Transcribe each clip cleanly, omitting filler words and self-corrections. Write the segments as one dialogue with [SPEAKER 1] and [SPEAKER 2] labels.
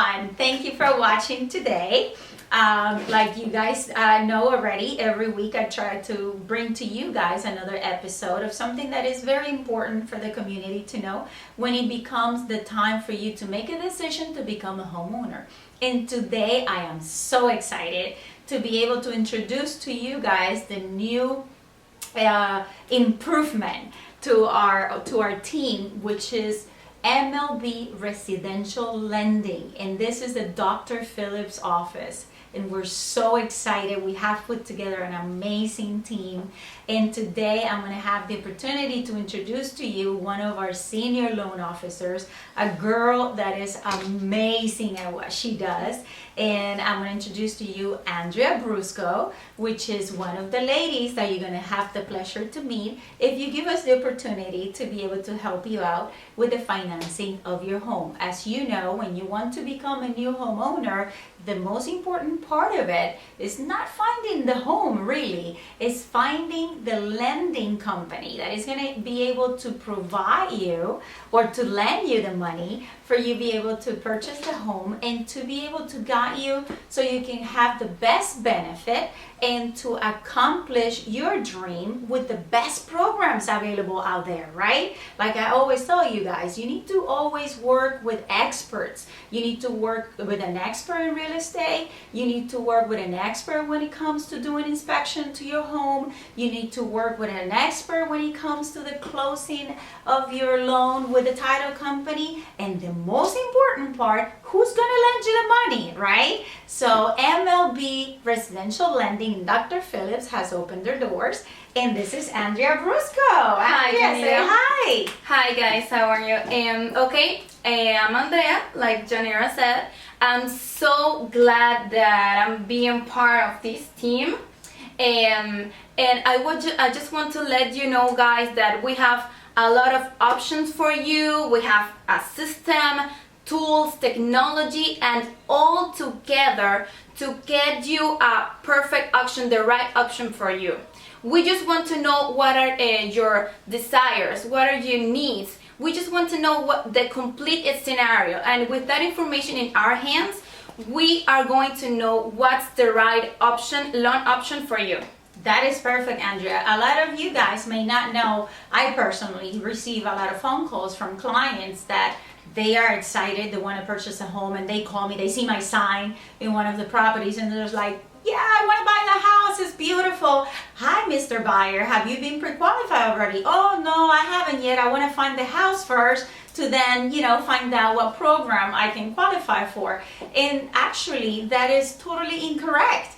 [SPEAKER 1] everyone. Thank you for watching today. Like you guys know already, every week I try to bring to you guys another episode of something that is very important for the community to know when it becomes the time for you to make a decision to become a homeowner. And today I am so excited to be able to introduce to you guys the new improvement to our team, which is MLB Residential Lending, and this is the Dr. Phillips office, and we're so excited. We have put together an amazing team, and today I'm going to have the opportunity to introduce to you one of our senior loan officers, a girl that is amazing at what she does. And I'm going to introduce to you Andrea Brusco, which is one of the ladies that you're going to have the pleasure to meet if you give us the opportunity to be able to help you out with the financing of your home. As you know, when you want to become a new homeowner, the most important part of it is not finding the home really, it's finding the lending company that is going to be able to provide you or to lend you the money for you to be able to purchase the home and to be able to guide you so you can have the best benefit and to accomplish your dream with the best programs available out there, right? Like I always tell you guys, you need to always work with experts. You need to work with an expert in real estate. You need to work with an expert when it comes to doing inspection to your home. You need to work with an expert when it comes to the closing of your loan with the title company. And the most important part, who's going to lend you the money, right? So MLB Residential Lending, Dr. Phillips has opened their doors, and this is Andrea Brusco.
[SPEAKER 2] Hi,
[SPEAKER 1] Andrea, say hi.
[SPEAKER 2] Hi guys, how are you? I'm Andrea, like Yanira said. I'm so glad that I'm being part of this team. And I just want to let you know, guys, that we have a lot of options for you. We have a system, tools, technology, and all together to get you a perfect option, the right option for you. We just want to know what are your desires, what are your needs. We just want to know what the complete scenario, and with that information in our hands, we are going to know what's the right option, loan option for you.
[SPEAKER 1] That is perfect, Andrea. A lot of you guys may not know, I personally receive a lot of phone calls from clients that they are excited, they want to purchase a home, and they call me, they see my sign in one of the properties, and they're like, yeah, I want to buy the house, it's beautiful. Hi, Mr. Buyer, have you been pre-qualified already? Oh, no, I haven't yet. I want to find the house first to then, find out what program I can qualify for. And actually, that is totally incorrect.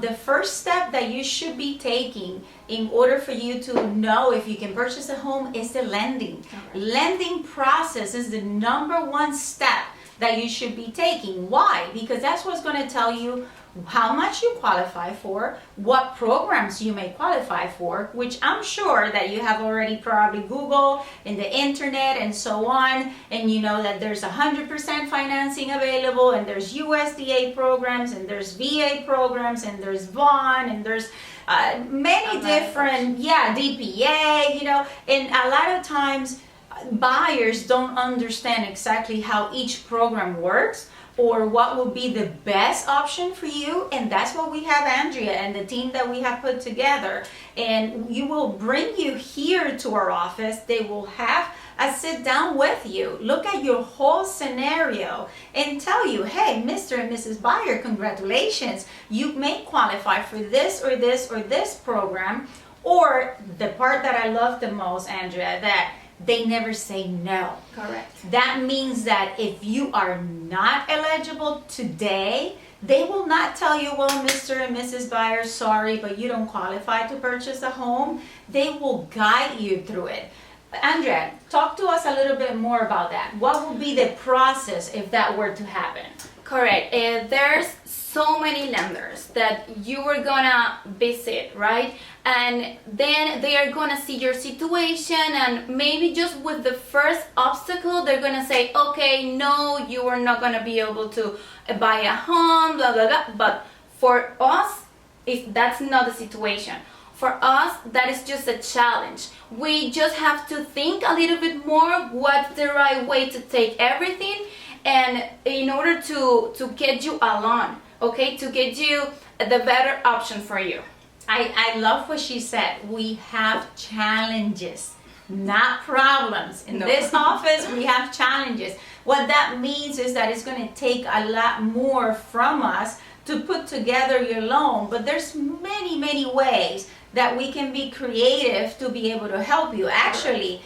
[SPEAKER 1] The first step that you should be taking in order for you to know if you can purchase a home is the lending. Right. Lending process is the #1 step that you should be taking. Why? Because that's what's going to tell you how much you qualify for, what programs you may qualify for, which I'm sure that you have already probably Googled in the internet and so on, and you know that there's 100% financing available, and there's USDA programs, and there's VA programs, and there's Vaughn, and there's many different, DPA, and a lot of times buyers don't understand exactly how each program works or what will be the best option for you, and that's what we have Andrea and the team that we have put together. And we will bring you here to our office. They will have a sit down with you, look at your whole scenario, and tell you, hey, Mr. and Mrs. Buyer, congratulations, you may qualify for this or this or this program. Or the part that I love the most, Andrea, that they never say no.
[SPEAKER 2] Correct.
[SPEAKER 1] That means that if you are not eligible today, they will not tell you, well, Mr. and Mrs. Buyer, sorry, but you don't qualify to purchase a home. They will guide you through it. Andrea, talk to us a little bit more about that. What would be the process if that were to happen?
[SPEAKER 2] Correct. There's so many lenders that you are gonna visit, right? And then they are gonna see your situation, and maybe just with the first obstacle, they're gonna say, okay, no, you are not gonna be able to buy a home, blah, blah, blah. But for us, if that's not the situation. For us, that is just a challenge. We just have to think a little bit more what's the right way to take everything and in order to get you a loan, okay, to get you the better option for you.
[SPEAKER 1] I love what she said. We have challenges, not problems. In this office, we have challenges. What that means is that it's going to take a lot more from us to put together your loan, but there's many ways that we can be creative to be able to help you. Actually,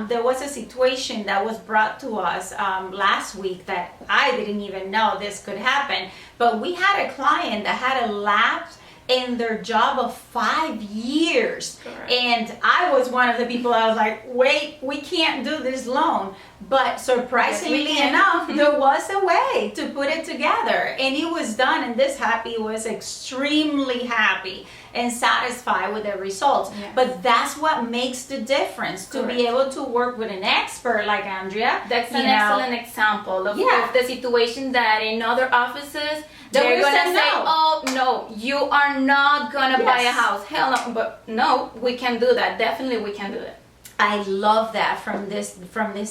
[SPEAKER 1] there was a situation that was brought to us last week that I didn't even know this could happen, but we had a client that had a lapse in their job of 5 years.
[SPEAKER 2] Correct.
[SPEAKER 1] And I was one of the people I was like, wait, we can't do this loan. But surprisingly enough, there was a way to put it together, and it was done, and this happy was extremely happy and satisfied with the results.
[SPEAKER 2] Yes.
[SPEAKER 1] But that's what makes the difference, to be able to work with an expert like Andrea.
[SPEAKER 2] That's an excellent example of the situation that in other offices they're gonna say, oh no, you are not gonna buy a house. Hell no. But no, we can do that. Definitely we can do that.
[SPEAKER 1] I love that from this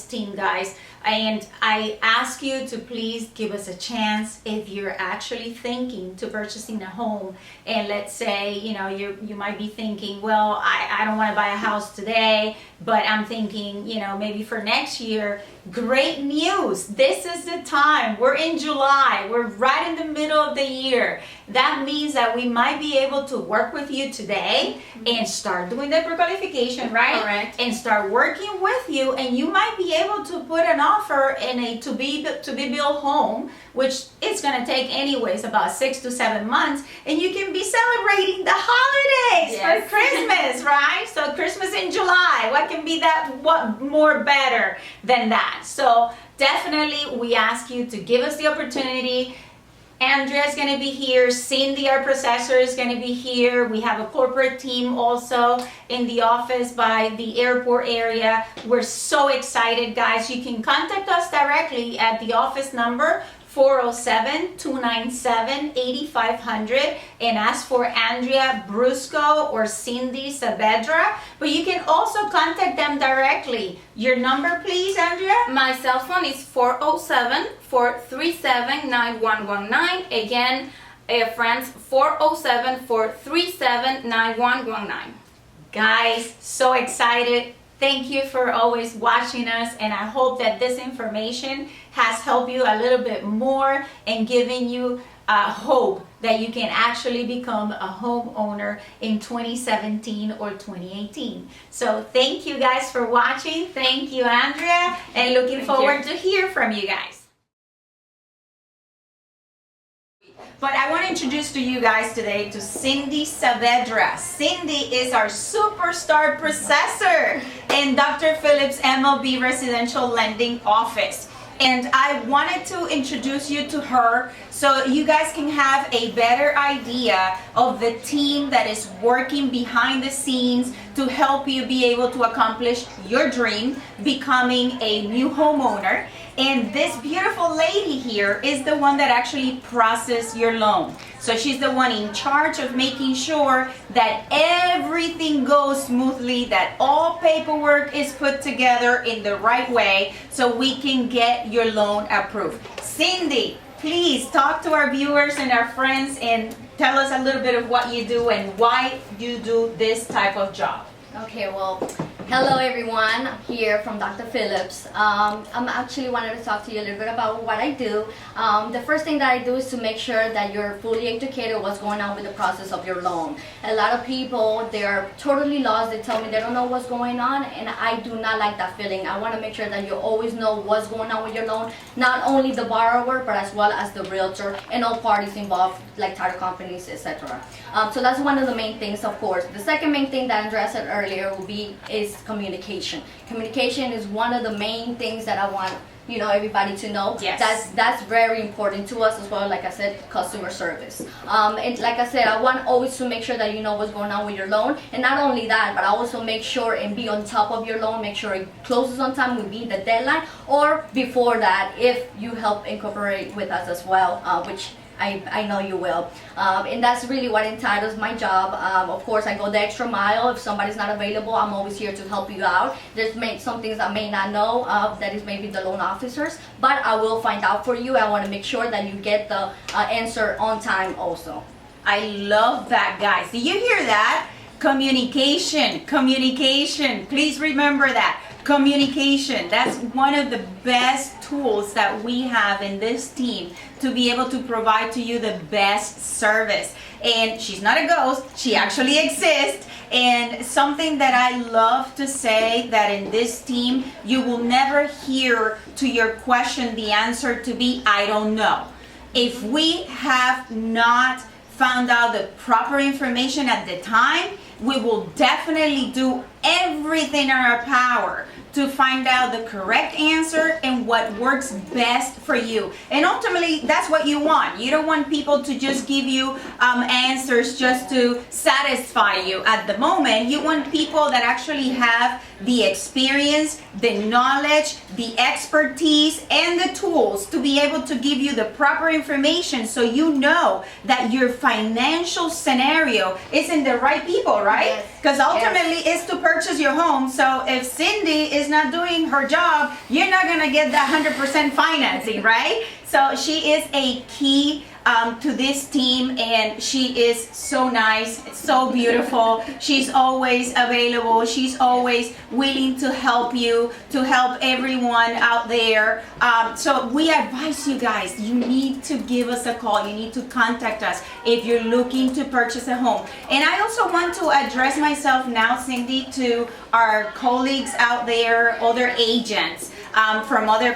[SPEAKER 1] team, guys. And I ask you to please give us a chance if you're actually thinking to purchasing a home. And let's say, you might be thinking, well, I don't want to buy a house today, but I'm thinking, maybe for next year. Great news. This is the time. We're in July. We're right in the middle of the year. That means that we might be able to work with you today and start doing the pre-qualification, right?
[SPEAKER 2] Correct.
[SPEAKER 1] And start working with you, and you might be able to put an offer in a to be built home, which it's going to take anyways about 6 to 7 months, and you can be celebrating the holidays for Christmas, right? So Christmas in July, what more better than that? So definitely we ask you to give us the opportunity. Andrea's going to be here. Cindy, our processor, is going to be here. We have a corporate team also in the office by the airport area. We're so excited, guys. You can contact us directly at the office number 407-297-8500 and ask for Andrea Brusco or Cindy Saavedra. But you can also contact them directly. Your number, please, Andrea?
[SPEAKER 2] My cell phone is 407-437-9119. Again, friends, 407-437-9119.
[SPEAKER 1] Guys, so excited. Thank you for always watching us, and I hope that this information has helped you a little bit more and given you hope that you can actually become a homeowner in 2017 or 2018. So thank you guys for watching. Thank you, Andrea, and looking forward to hear from you guys. But I want to introduce to you guys today to Cindy Saavedra. Cindy is our superstar processor in Dr. Phillips MLB Residential Lending office. And I wanted to introduce you to her so you guys can have a better idea of the team that is working behind the scenes to help you be able to accomplish your dream, becoming a new homeowner. And this beautiful lady here is the one that actually processes your loan. So she's the one in charge of making sure that everything goes smoothly, that all paperwork is put together in the right way so we can get your loan approved. Cindy, please talk to our viewers and our friends and tell us a little bit of what you do and why you do this type of job.
[SPEAKER 3] Okay, well, hello everyone. I'm here from Dr. Phillips. I'm actually wanted to talk to you a little bit about what I do. The first thing that I do is to make sure that you're fully educated what's going on with the process of your loan. A lot of people, they are totally lost. They tell me they don't know what's going on, and I do not like that feeling. I want to make sure that you always know what's going on with your loan, not only the borrower, but as well as the realtor and all parties involved, like title companies, etc. So that's one of the main things, of course. The second main thing that Andrea said earlier is communication. Communication is one of the main things that I want everybody to know.
[SPEAKER 1] Yes.
[SPEAKER 3] That's very important to us as well. Like I said, customer service. And like I said, I want always to make sure that you know what's going on with your loan, and not only that, but I also make sure and be on top of your loan. Make sure it closes on time, will be the deadline, or before that if you help incorporate with us as well, which I know you will. And that's really what entitles my job. Of course, I go the extra mile. If somebody's not available, I'm always here to help you out. There's some things I may not know of, that is maybe the loan officers, but I will find out for you. I want to make sure that you get the answer on time also.
[SPEAKER 1] I love that, guys. Do you hear that? Communication, communication. Please remember that. Communication. That's one of the best tools that we have in this team to be able to provide to you the best service. And she's not a ghost. She actually exists. And something that I love to say, that in this team, you will never hear to your question the answer to be, I don't know. If we have not found out the proper information at the time, we will definitely do everything in our power to find out the correct answer and what works best for you. And ultimately, that's what you want. You don't want people to just give you answers just to satisfy you at the moment. You want people that actually have the experience, the knowledge, the expertise, and the tools to be able to give you the proper information, so you know that your financial scenario is in the right people, right? Because ultimately it's to purchase your home. So if Cindy is not doing her job, you're not gonna get that 100% financing, right? So she is a key to this team, and she is so nice, so beautiful. She's always available. She's always willing to help you, to help everyone out there. So we advise you guys, you need to give us a call. You need to contact us if you're looking to purchase a home. And I also want to address myself now, Cindy, to our colleagues out there, other agents from other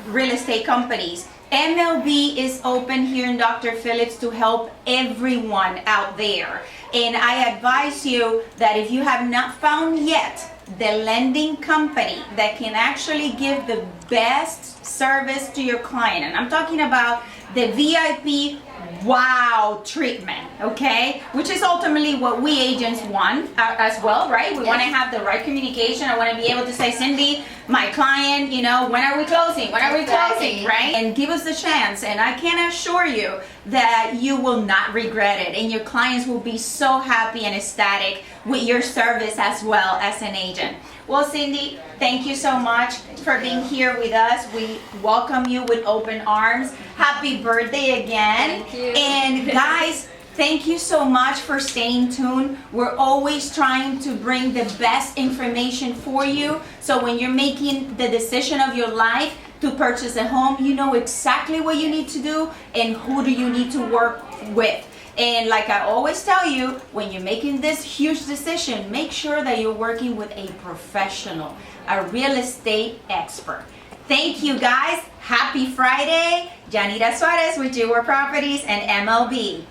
[SPEAKER 1] real estate companies. MLB is open here in Dr. Phillips to help everyone out there. And I advise you that if you have not found yet the lending company that can actually give the best service to your client, and I'm talking about the VIP wow treatment, okay? Which is ultimately what we agents want as well, right? We want to have the right communication. I want to be able to say, Cindy, my client, you know, when are we closing? When are we closing, right? And give us the chance. And I can assure you that you will not regret it. And your clients will be so happy and ecstatic with your service as well as an agent. Well, Cindy, thank you so much for being here with us. We welcome you with open arms. Happy birthday again.
[SPEAKER 2] Thank you.
[SPEAKER 1] And guys, thank you so much for staying tuned. We're always trying to bring the best information for you. So when you're making the decision of your life to purchase a home, you know exactly what you need to do and who do you need to work with. And like I always tell you, when you're making this huge decision, make sure that you're working with a professional, a real estate expert. Thank you guys. Happy Friday. Yanira Suarez with Your Properties and MLB.